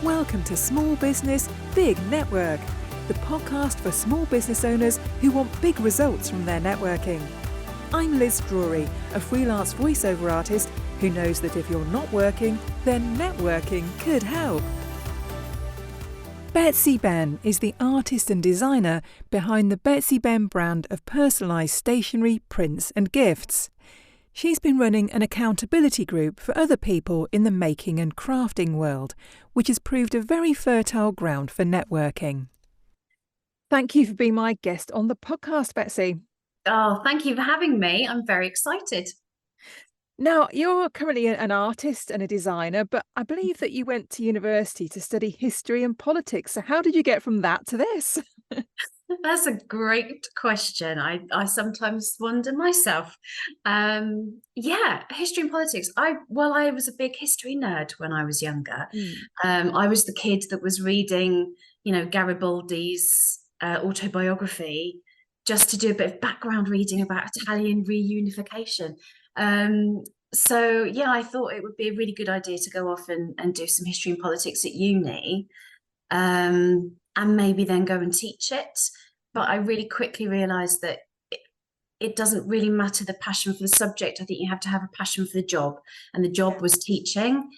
Welcome to Small Business, Big Network, the podcast for small business owners who want big results from their networking. I'm Liz Drury, a freelance voiceover artist who knows that if you're not working, then networking could help. Betsy Benn is the artist and designer behind the Betsy Benn brand of personalised stationery, prints and gifts. She's been running an accountability group for other people in the making and crafting world, which has proved a very fertile ground for networking. Thank you for being my guest on the podcast, Betsy. Oh, thank you for having me. I'm very excited. Now, you're currently an artist and a designer, but I believe that you went to university to study history and politics. So how did you get from that to this? That's a great question. I sometimes wonder myself. History and politics. I was a big history nerd when I was younger. I was the kid that was reading, Garibaldi's autobiography just to do a bit of background reading about Italian reunification. I thought it would be a really good idea to go off and do some history and politics at uni. And maybe then go and teach it. But I really quickly realised that it doesn't really matter the passion for the subject. I think you have to have a passion for the job, and the job was teaching.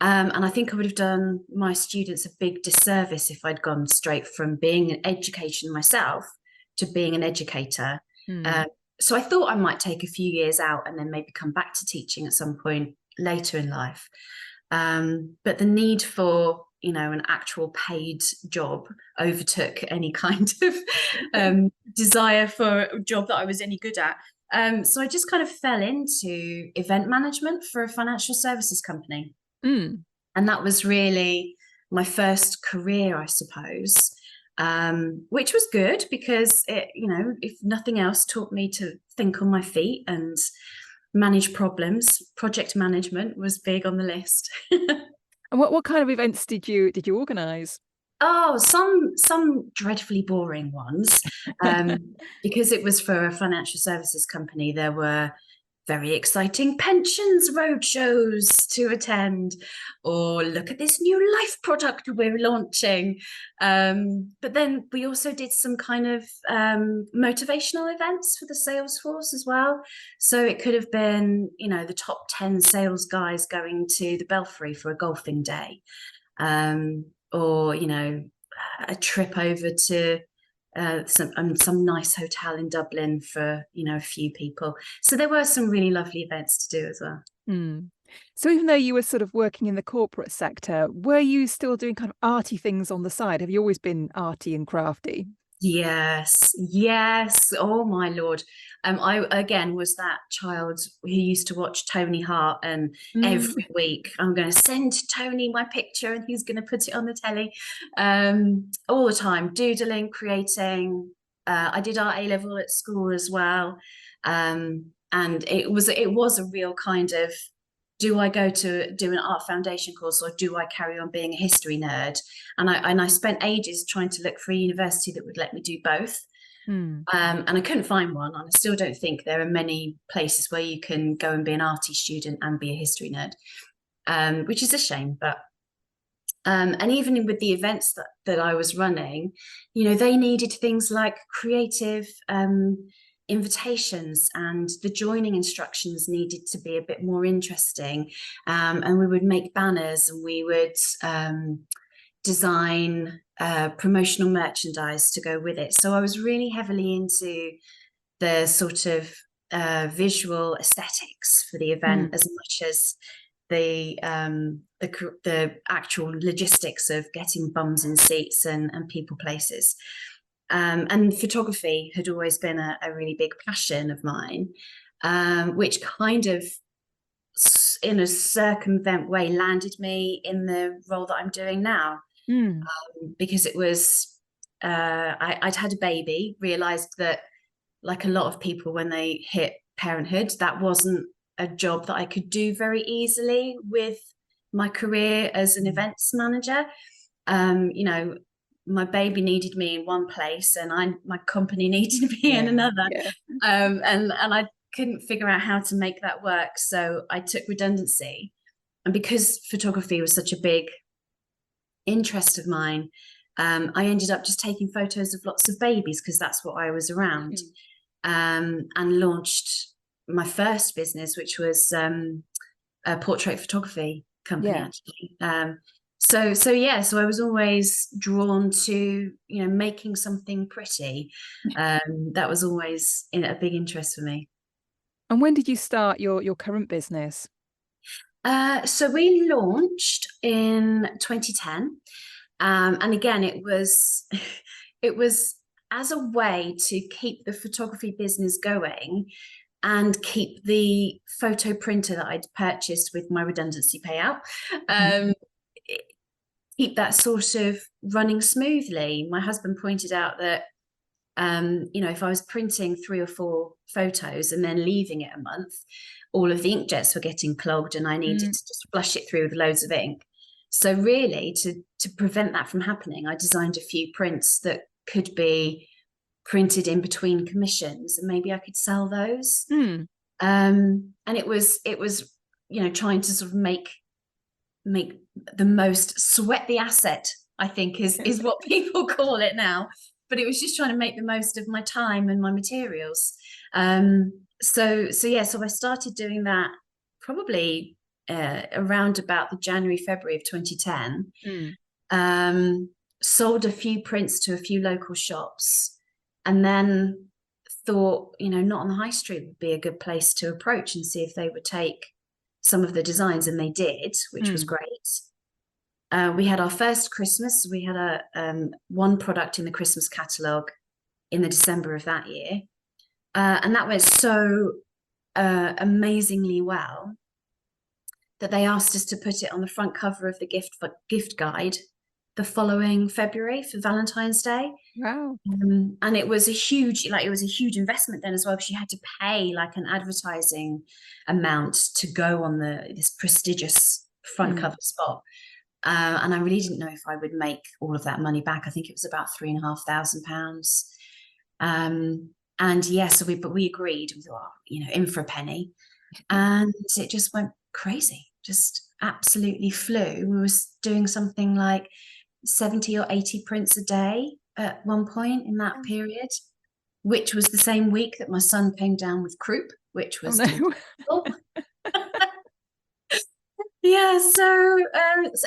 And I think I would have done my students a big disservice if I'd gone straight from being an education myself to being an educator. So I thought I might take a few years out and then maybe come back to teaching at some point later in life. But the need for an actual paid job overtook any kind of desire for a job that I was any good at. So I just kind of fell into event management for a financial services company. And that was really my first career, I suppose, which was good because it, if nothing else, taught me to think on my feet and manage problems. Project management was big on the list. And what kind of events did you organise? Oh, some dreadfully boring ones, because it was for a financial services company. There were very exciting pensions roadshows to attend, or look at this new life product we're launching. But then we also did some kind of motivational events for the sales force as well. So it could have been, the top 10 sales guys going to the Belfry for a golfing day, or a trip over to some nice hotel in Dublin for a few people. So there were some really lovely events to do as well. So even though you were sort of working in the corporate sector, were you still doing kind of arty things on the side? Have you always been arty and crafty? Yes. Oh my Lord. I again was that child who used to watch Tony Hart, and every week I'm going to send Tony my picture and he's going to put it on the telly. All the time, doodling, creating. I did art A-level at school as well. And it was a real kind of, do I go to do an art foundation course, or do I carry on being a history nerd? And I spent ages trying to look for a university that would let me do both. And I couldn't find one. And I still don't think there are many places where you can go and be an arty student and be a history nerd, which is a shame. But and even with the events that I was running, they needed things like creative invitations, and the joining instructions needed to be a bit more interesting, and we would make banners, and we would design promotional merchandise to go with it. So I was really heavily into the sort of visual aesthetics for the event, as much as the actual logistics of getting bums in seats and people places. And photography had always been a really big passion of mine, which kind of, in a circumvent way, landed me in the role that I'm doing now. Because it was, I'd had a baby, realised that, like a lot of people when they hit parenthood, that wasn't a job that I could do very easily with my career as an events manager. My baby needed me in one place, and my company needed me in another. And I couldn't figure out how to make that work. So I took redundancy. And because photography was such a big interest of mine, I ended up just taking photos of lots of babies because that's what I was around, and launched my first business, which was a portrait photography company, Yeah. actually. So I was always drawn to, making something pretty. That was always a big interest for me. And when did you start your current business? So we launched in 2010, and again, it was it was as a way to keep the photography business going and keep the photo printer that I'd purchased with my redundancy payout, um, keep that sort of running smoothly. My husband pointed out that, if I was printing 3 or 4 photos and then leaving it a month, all of the inkjets were getting clogged and I needed to just flush it through with loads of ink. So really, to prevent that from happening, I designed a few prints that could be printed in between commissions, and maybe I could sell those. And it was trying to sort of make the most, sweat the asset, I think is what people call it now. But it was just trying to make the most of my time and my materials. So I started doing that probably around about the January, February of 2010. Sold a few prints to a few local shops, and then thought, Not on the High Street would be a good place to approach and see if they would take some of the designs, and they did, which was great. We had our first Christmas. We had one product in the Christmas catalogue in the December of that year, and that went so amazingly well that they asked us to put it on the front cover of the gift guide the following February for Valentine's Day. Wow. And it was a huge investment then as well, because you had to pay like an advertising amount to go on this prestigious front cover spot. And I really didn't know if I would make all of that money back. I think it was about £3,500. And yeah, but we agreed. We thought, in for a penny. And it just went crazy, just absolutely flew. We were doing something like 70 or 80 prints a day at one point in that period, which was the same week that my son came down with croup, which was yeah.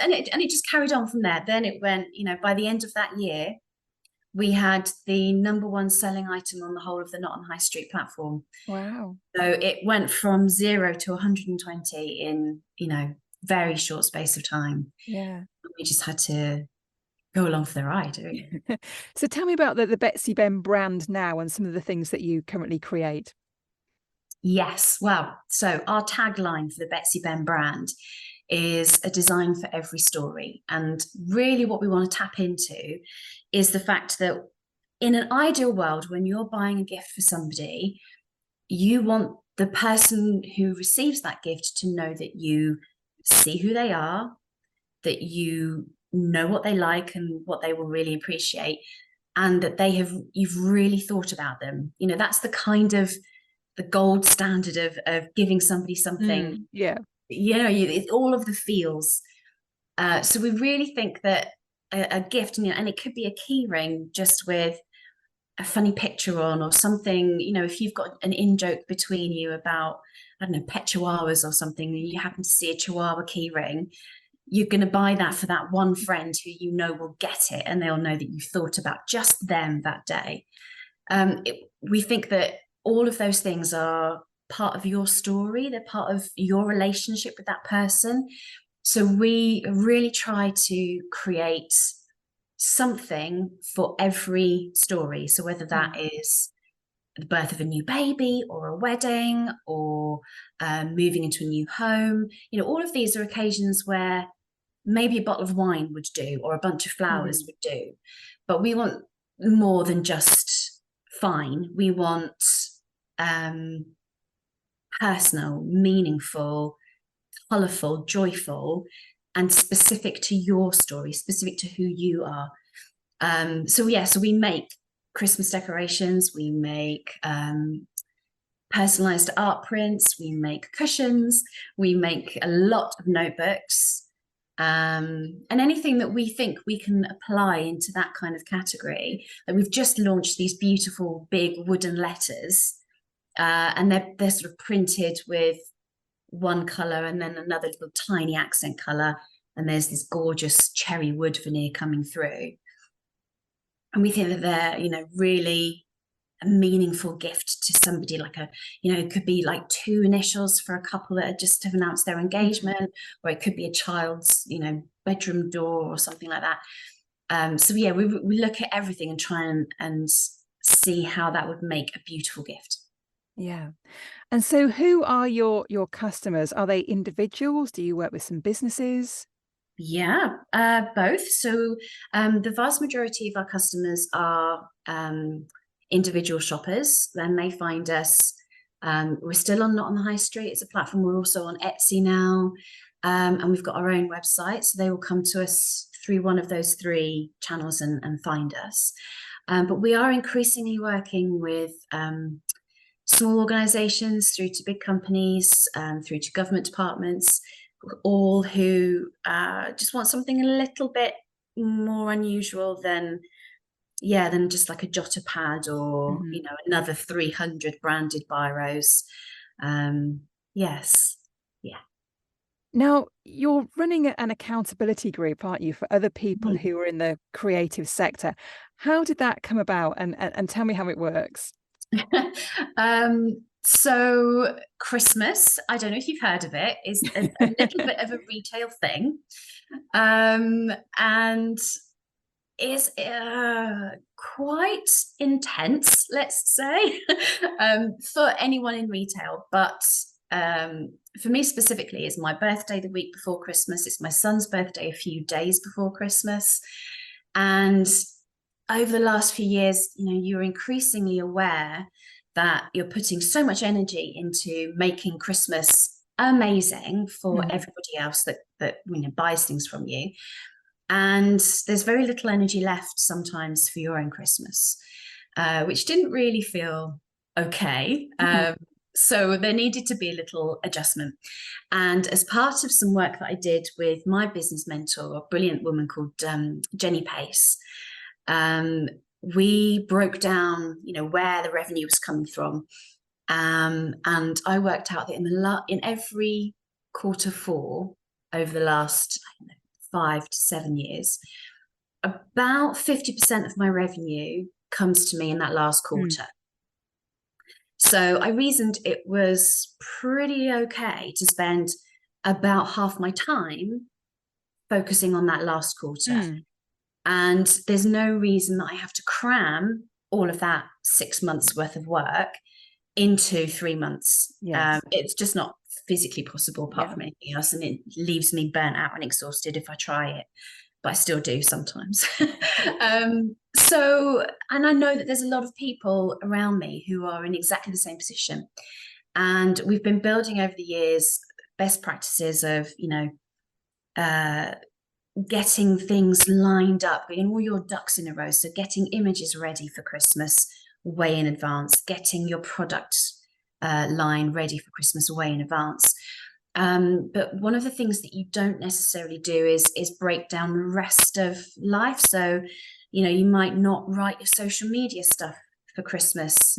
And it just carried on from there. Then it went, by the end of that year, we had the #1 selling item on the whole of the Not on High Street platform. Wow. So it went from 0 to 120 in, very short space of time. Yeah. We just had to go along for the ride. Really. So tell me about the Betsy Benn brand now and some of the things that you currently create. Yes. Well, so our tagline for the Betsy Benn brand is a design for every story. And really what we want to tap into is the fact that in an ideal world, when you're buying a gift for somebody, you want the person who receives that gift to know that you see who they are, that you know what they like and what they will really appreciate, and that you've really thought about them. That's the kind of the gold standard of giving somebody something. It's all of the feels. So we really think that a gift, and it could be a key ring just with a funny picture on, or something, if you've got an in-joke between you about, I don't know, pet chihuahuas or something, and you happen to see a chihuahua key ring, you're going to buy that for that one friend who will get it, and they'll know that you thought about just them that day. We think that all of those things are part of your story. They're part of your relationship with that person. So we really try to create something for every story. So whether that is the birth of a new baby, or a wedding, or moving into a new home, all of these are occasions where maybe a bottle of wine would do, or a bunch of flowers would do. But we want more than just fine. We want personal, meaningful, colourful, joyful, and specific to your story, specific to who you are. So we make Christmas decorations, we make personalised art prints, we make cushions, we make a lot of notebooks. and anything that we think we can apply into that kind of category. And we've just launched these beautiful big wooden letters, and they're sort of printed with one colour and then another little tiny accent colour, and there's this gorgeous cherry wood veneer coming through. And we think that they're, you know, really a meaningful gift to somebody, like a, you know, it could be like 2 initials for a couple that just have announced their engagement, or it could be a child's, you know, bedroom door or something like that. So yeah, we look at everything and try and see how that would make a beautiful gift. Yeah. And so who are your customers? Are they individuals? Do you work with some businesses? Yeah, both. So the vast majority of our customers are individual shoppers. Then they find us. We're still not on the high street. It's a platform. We're also on Etsy now, and we've got our own website. So they will come to us through one of those 3 channels and find us. But we are increasingly working with small organisations through to big companies, through to government departments, all who just want something a little bit more unusual than just like a jotter pad or you know, another 300 branded biros. Yes. Yeah. Now, you're running an accountability group, aren't you, for other people who are in the creative sector? How did that come about? And tell me how it works. So Christmas, I don't know if you've heard of it, is a little bit of a retail thing, and is quite intense, let's say, for anyone in retail. But for me specifically, it's my birthday the week before Christmas. It's my son's birthday a few days before Christmas. And over the last few years, you know, you're increasingly aware that you're putting so much energy into making Christmas amazing for everybody else that you know, buys things from you. And there's very little energy left sometimes for your own Christmas, which didn't really feel okay. So there needed to be a little adjustment. And as part of some work that I did with my business mentor, a brilliant woman called Jenny Pace, we broke down, you know, where the revenue was coming from. And I worked out that in every Q4 over the last 5 to 7 years, about 50% of my revenue comes to me in that last quarter. So I reasoned it was pretty okay to spend about half my time focusing on that last quarter. And there's no reason that I have to cram all of that 6 months worth of work into 3 months. It's just not physically possible apart from anything else. And it leaves me burnt out and exhausted if I try it, but I still do sometimes. So, and I know that there's a lot of people around me who are in exactly the same position. And we've been building over the years best practices of, you know, getting things lined up, getting all your ducks in a row. So getting images ready for Christmas way in advance, getting your product line ready for Christmas way in advance. But one of the things that you don't necessarily do is break down the rest of life. So, you know, you might not write your social media stuff for Christmas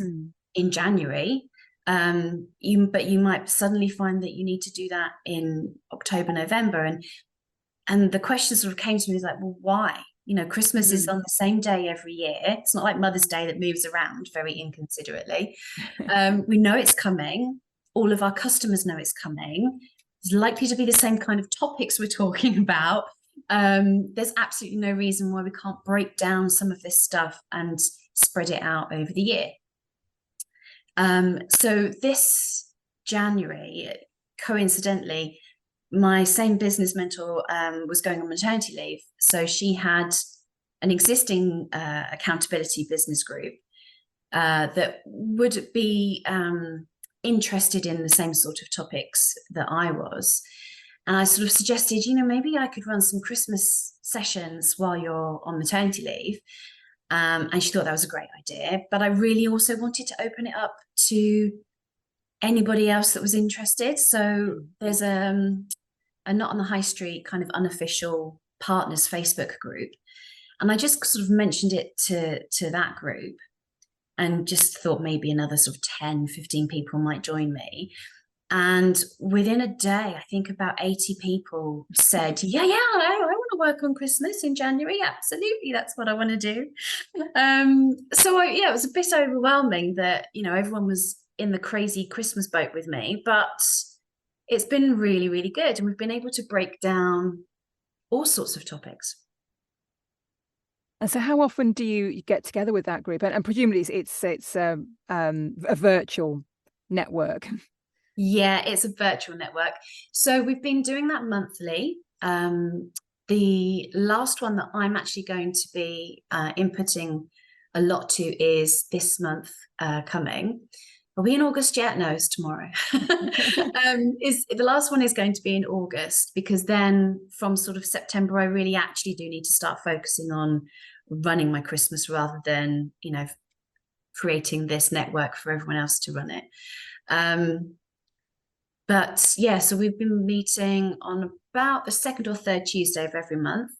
in January, but you might suddenly find that you need to do that in October, November. And the question sort of came to me is like, well, why? You know, Christmas is on the same day every year. It's not like Mother's Day that moves around very inconsiderately. We know it's coming. All of our customers know it's coming. It's likely to be the same kind of topics we're talking about. There's absolutely no reason why we can't break down some of this stuff and spread it out over the year. So this January, coincidentally, my same business mentor was going on maternity leave. So she had an existing accountability business group that would be interested in the same sort of topics that I was. And I sort of suggested, you know, maybe I could run some Christmas sessions while you're on maternity leave. And she thought that was a great idea. But I really also wanted to open it up to anybody else that was interested. So there's a Not on the High Street kind of unofficial partners Facebook group. And I just sort of mentioned it to that group and just thought maybe another sort of 10, 15 people might join me. And within a day, I think about 80 people said, yeah, I want to work on Christmas in January. Absolutely, that's what I want to do. It was a bit overwhelming that, everyone was in the crazy Christmas boat with me, but it's been really, really good. And we've been able to break down all sorts of topics. And so how often do you get together with that group? And presumably it's a virtual network. Yeah, it's a virtual network. So we've been doing that monthly. The last one that I'm actually going to be inputting a lot to is this month coming. Are we in August yet? No, it's tomorrow. The last one is going to be in August, because then from sort of September, I really actually do need to start focusing on running my Christmas rather than, creating this network for everyone else to run it. But yeah, so we've been meeting on about the second or third Tuesday of every month.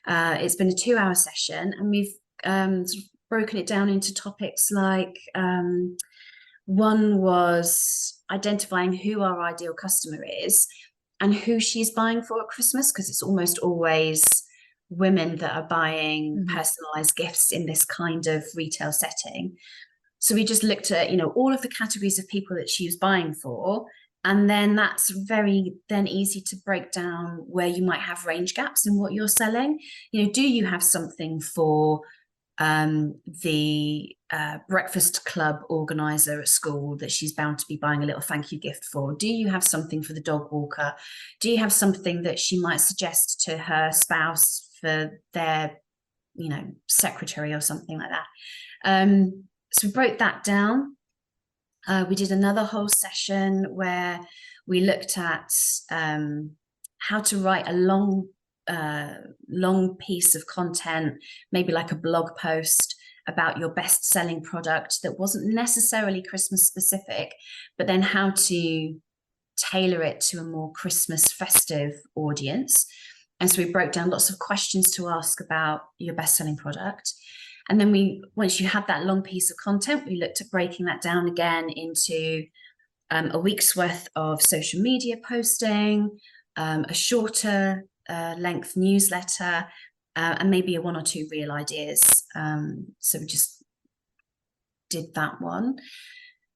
It's been a 2-hour session, and we've sort of broken it down into topics like one was identifying who our ideal customer is and who she's buying for at Christmas, because it's almost always women that are buying personalised gifts in this kind of retail setting. So we just looked at, all of the categories of people that she was buying for. And then that's very then easy to break down where you might have range gaps in what you're selling. Do you have something for the breakfast club organizer at school that she's bound to be buying a little thank you gift for? Do you have something for the dog walker? Do you have something that she might suggest to her spouse for their, secretary or something like that? So we broke that down. We did another whole session where we looked at how to write a long piece of content, maybe like a blog post about your best-selling product that wasn't necessarily Christmas specific, but then how to tailor it to a more Christmas festive audience. And so we broke down lots of questions to ask about your best-selling product. And then once you had that long piece of content, we looked at breaking that down again into a week's worth of social media posting, a shorter length newsletter, and maybe 1 or 2 real ideas. So we just did that one.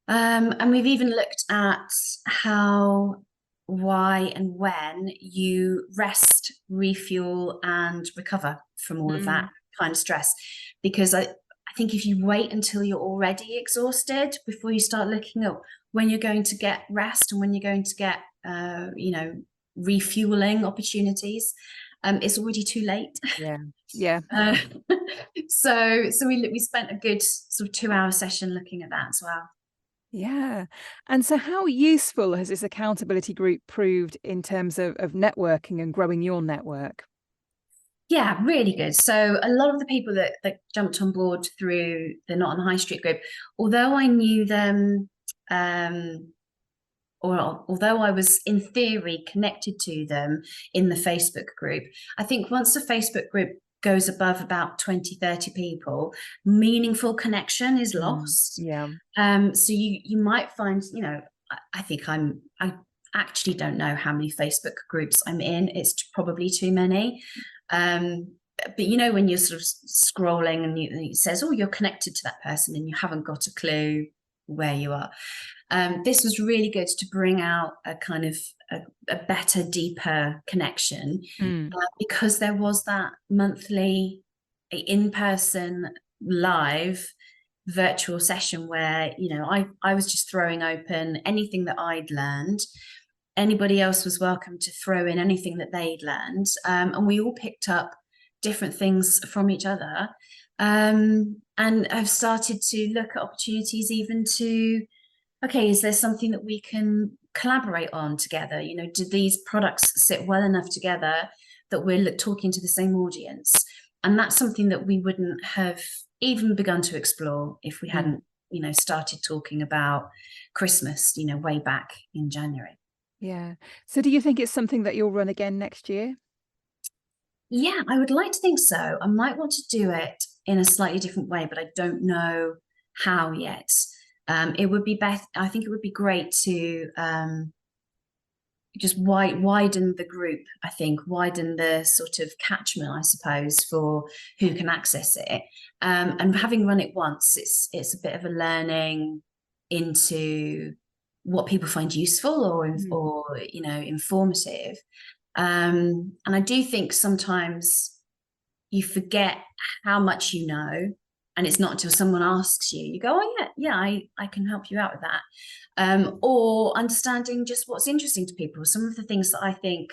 And we've even looked at how, why, and when you rest, refuel, and recover from all of that kind of stress. Because I think if you wait until you're already exhausted before you start looking at when you're going to get rest and when you're going to get, refueling opportunities, it's already too late. Yeah. So we spent a good sort of 2-hour session looking at that as well. Yeah. And so how useful has this accountability group proved in terms of networking and growing your network? Yeah, really good. So a lot of the people that jumped on board through the Not on the High Street group, although I knew them, or although I was in theory connected to them in the Facebook group, I think once the Facebook group goes above about 20, 30 people, meaningful connection is lost. Yeah. So you might find, I think I actually don't know how many Facebook groups I'm in. It's probably too many. But when you're sort of scrolling and it says, oh, you're connected to that person, and you haven't got a clue where you are. This was really good to bring out a kind of a better, deeper connection, because there was that monthly in-person live virtual session where I was just throwing open anything that I'd learned. Anybody else was welcome to throw in anything that they'd learned, and we all picked up different things from each other, and I've started to look at opportunities even to, okay, is there something that we can collaborate on together? Do these products sit well enough together that we're talking to the same audience? And that's something that we wouldn't have even begun to explore if we hadn't, started talking about Christmas, way back in January. Yeah. So do you think it's something that you'll run again next year? Yeah, I would like to think so. I might want to do it in a slightly different way, but I don't know how yet. It would be I think it would be great to just widen the group. I think widen the sort of catchment, I suppose, for who can access it. And having run it once, it's a bit of a learning into what people find useful or informative. And I do think sometimes you forget how much you know, and it's not until someone asks you, you go, oh yeah, I can help you out with that. Or understanding just what's interesting to people. Some of the things that I think,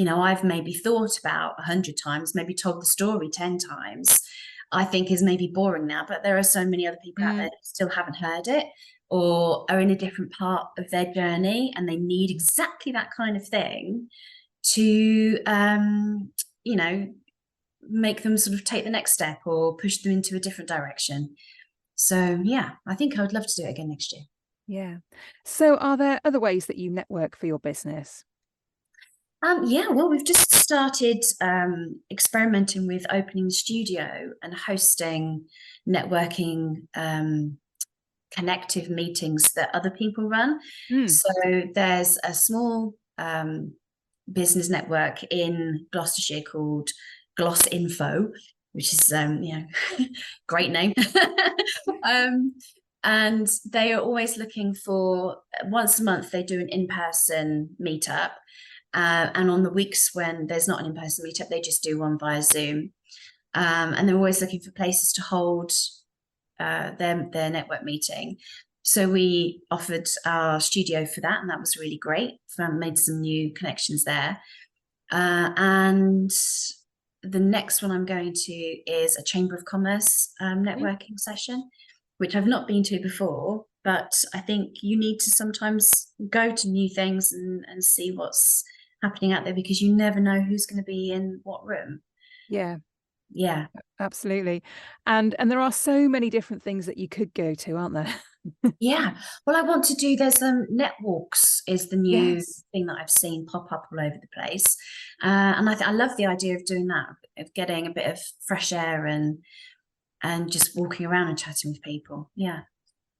I've maybe thought about 100 times, maybe told the story 10 times, I think is maybe boring now, but there are so many other people out there who still haven't heard it or are in a different part of their journey and they need exactly that kind of thing to make them sort of take the next step or push them into a different direction. So yeah, I think I would love to do it again next year. Yeah. So are there other ways that you network for your business? Yeah, well, we've just started experimenting with opening the studio and hosting networking connective meetings that other people run. So there's a small business network in Gloucestershire called Gloss Info, which is great name. And they are always looking for, once a month they do an in-person meetup, and on the weeks when there's not an in-person meetup they just do one via Zoom, and they're always looking for places to hold their network meeting. So we offered our studio for that, and that was really great. Made some new connections there. And the next one I'm going to is a Chamber of Commerce networking session, which I've not been to before, but I think you need to sometimes go to new things and see what's happening out there, because you never know who's going to be in what room. Yeah. Yeah. Absolutely. And there are so many different things that you could go to, aren't there? Yeah. Well, I want to do, there's net walks is the new thing that I've seen pop up all over the place. And I love the idea of doing that, of getting a bit of fresh air and just walking around and chatting with people. Yeah.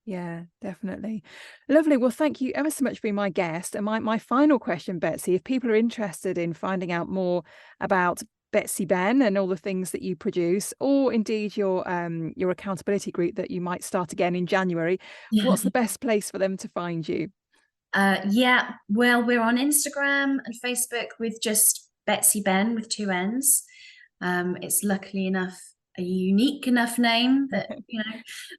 Yeah, definitely. Lovely. Well, thank you ever so much for being my guest. And my final question, Betsy, if people are interested in finding out more about Betsy Benn and all the things that you produce, or indeed your accountability group that you might start again in January, what's the best place for them to find you? Yeah, well, we're on Instagram and Facebook with just Betsy Benn with 2 N's. It's luckily enough a unique enough name that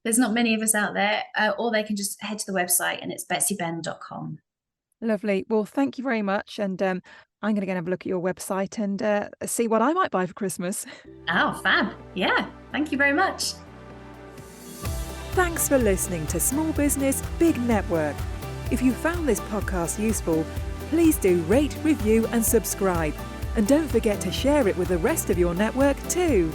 there's not many of us out there, or they can just head to the website and it's betsybenn.com. Lovely. Well, thank you very much. And I'm going to go and have a look at your website and see what I might buy for Christmas. Oh, fab. Yeah. Thank you very much. Thanks for listening to Small Business, Big Network. If you found this podcast useful, please do rate, review and subscribe. And don't forget to share it with the rest of your network too.